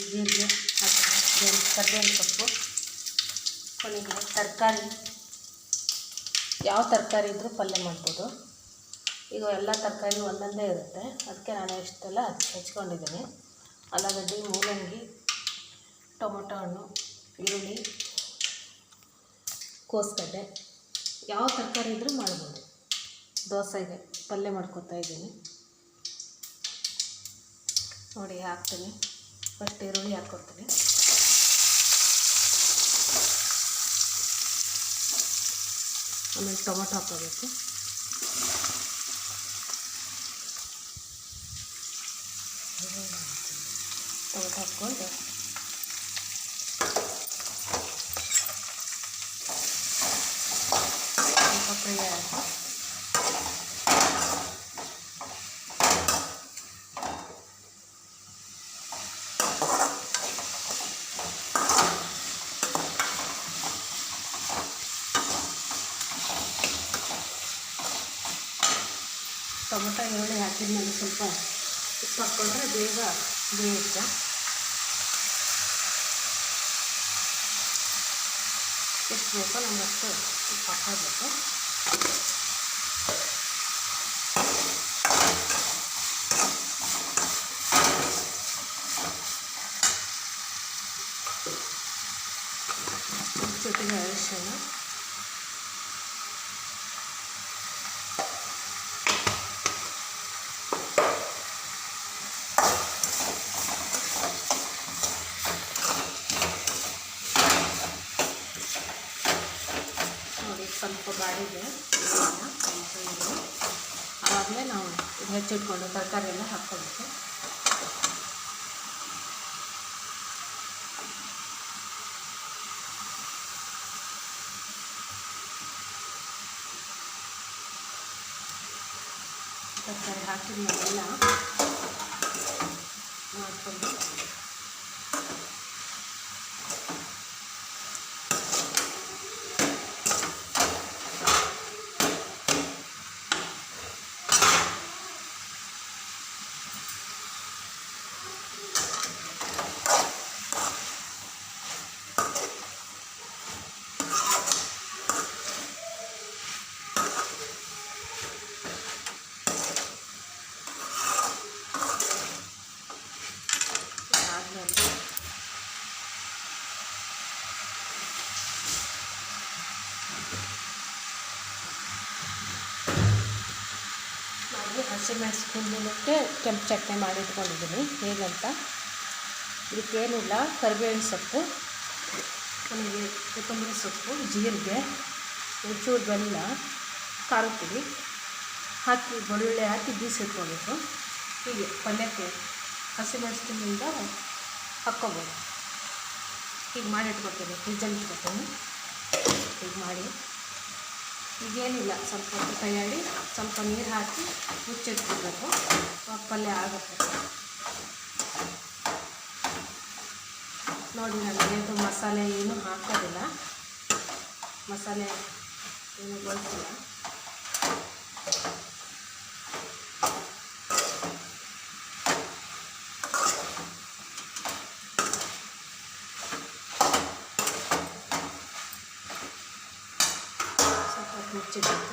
ಜೀರಿಗೆ ಹಾಕಿದ್ರೆ ಕರಿಬೇವಿನ ಸೊಪ್ಪು, ಕೊನೆಗೆ ತರಕಾರಿ, ಯಾವ ತರಕಾರಿ ಇದ್ದರೂ ಪಲ್ಯ ಮಾಡ್ಬೋದು. ಈಗ ಎಲ್ಲ ತರಕಾರಿ ಒಂದೊಂದೇ ಇರುತ್ತೆ, ಅದಕ್ಕೆ ನಾನು ಇಷ್ಟೆಲ್ಲ ಹೆಚ್ಕೊಂಡಿದ್ದೀನಿ. ಆಲೂಗಡ್ಡೆ, ಮೂಲಂಗಿ, ಟೊಮೊಟೊ ಹಣ್ಣು, ಈರುಳ್ಳಿ, ಕೋಸಗಡ್ಡೆ, ಯಾವ ತರಕಾರಿ ಇದ್ದರೂ ಮಾಡ್ಬೋದು. ದೋಸೆಗೆ ಪಲ್ಯ ಮಾಡ್ಕೊತಾ ಇದ್ದೀನಿ ನೋಡಿ. ಹಾಕ್ತೀನಿ, ಫಸ್ಟ್ ಈರುಳ್ಳಿ ಹಾಕ್ಕೊತೀನಿ. ಆಮೇಲೆ ಟೊಮೊಟೊ ಹಾಕ್ಕೋಬೇಕು. ಟೊಮೊಟೊ ಹಾಕ್ಕೊಂಡು ಸ್ವಲ್ಪ ಫ್ರೈ ಆಯಿತು. ಟೊಮೊಟೊ ಈರುಳ್ಳಿ ಹಾಕಿದ್ಮೇಲೆ ಸ್ವಲ್ಪ ಉಪ್ಪು ಹಾಕ್ಕೊಂಡ್ರೆ ಬೇಗ ಬೇಯುತ್ತೆ. ಎಷ್ಟು ಬೇಕೋ ನಮಗಷ್ಟು ಉಪ್ಪು ಹಾಕೋಬೇಕು. ಜೊತೆಗೆ ಅರಿಶಿಣ, ಸ್ವಲ್ಪ ಬಾಡಿಗೆ ಆವಾಗಲೇ ನಾವು ಹೆಚ್ಚಿಟ್ಕೊಂಡು ತರಕಾರಿ ಎಲ್ಲ ಹಾಕ್ಕೊಬೇಕು. ತರಕಾರಿ ಹಾಕಿದ್ಮೇಲೆಲ್ಲ ಮಾಡಿಕೊಂಡು ಹಸಿಮೆಣಸಿನಕಾಯಿ ಕೆಂಪು ಚಟ್ನಿ ಮಾಡಿಟ್ಕೊಂಡಿದ್ದೀನಿ. ಹೇಗಂತ, ಇದಕ್ಕೇನಿಲ್ಲ, ಕರಿಬೇವಿನ ಸೊಪ್ಪು, ಆಮೇಲೆ ಕೊತ್ತಂಬರಿ ಸೊಪ್ಪು, ಜೀರಿಗೆ, ಒಂಚೂರು ಬೆಲ್ಲ, ಖಾರದ ಪುಡಿ ಹಾಕಿ ಬೆಳ್ಳುಳ್ಳಿ ಹಾಕಿ ಬೀಸಿಟ್ಕೊಬೇಕು. ಹೀಗೆ ಪಲ್ಯಕ್ಕೆ ಹಸಿಮೆಣಸಿನಿಂದ ಹಾಕ್ಕೋಬೋದು. ಹೀಗೆ ಮಾಡಿಟ್ಕೊತೀನಿ, ಫ್ರಿಜ್ಜಲ್ಲಿ ಇಟ್ಕೊತೀನಿ. ಹೀಗೆ ಮಾಡಿ ಈಗೇನಿಲ್ಲ, ಸ್ವಲ್ಪ ಹೊತ್ತು ಕೈಯಾಡಿ ಸ್ವಲ್ಪ ನೀರು ಹಾಕಿ ಮುಚ್ಚಿಟ್ಬಿಡ್ಬೇಕು. ಪಲ್ಯ ಆಗುತ್ತೆ ನೋಡಿ. ನಾನು ಏನು ಮಸಾಲೆ ಏನು ಹಾಕೋದಿಲ್ಲ, ಮಸಾಲೆ ಏನು ಬಳಸಿಲ್ಲ. ಸ್ವಲ್ಪ ಮುಚ್ಚಿಟ್ಟು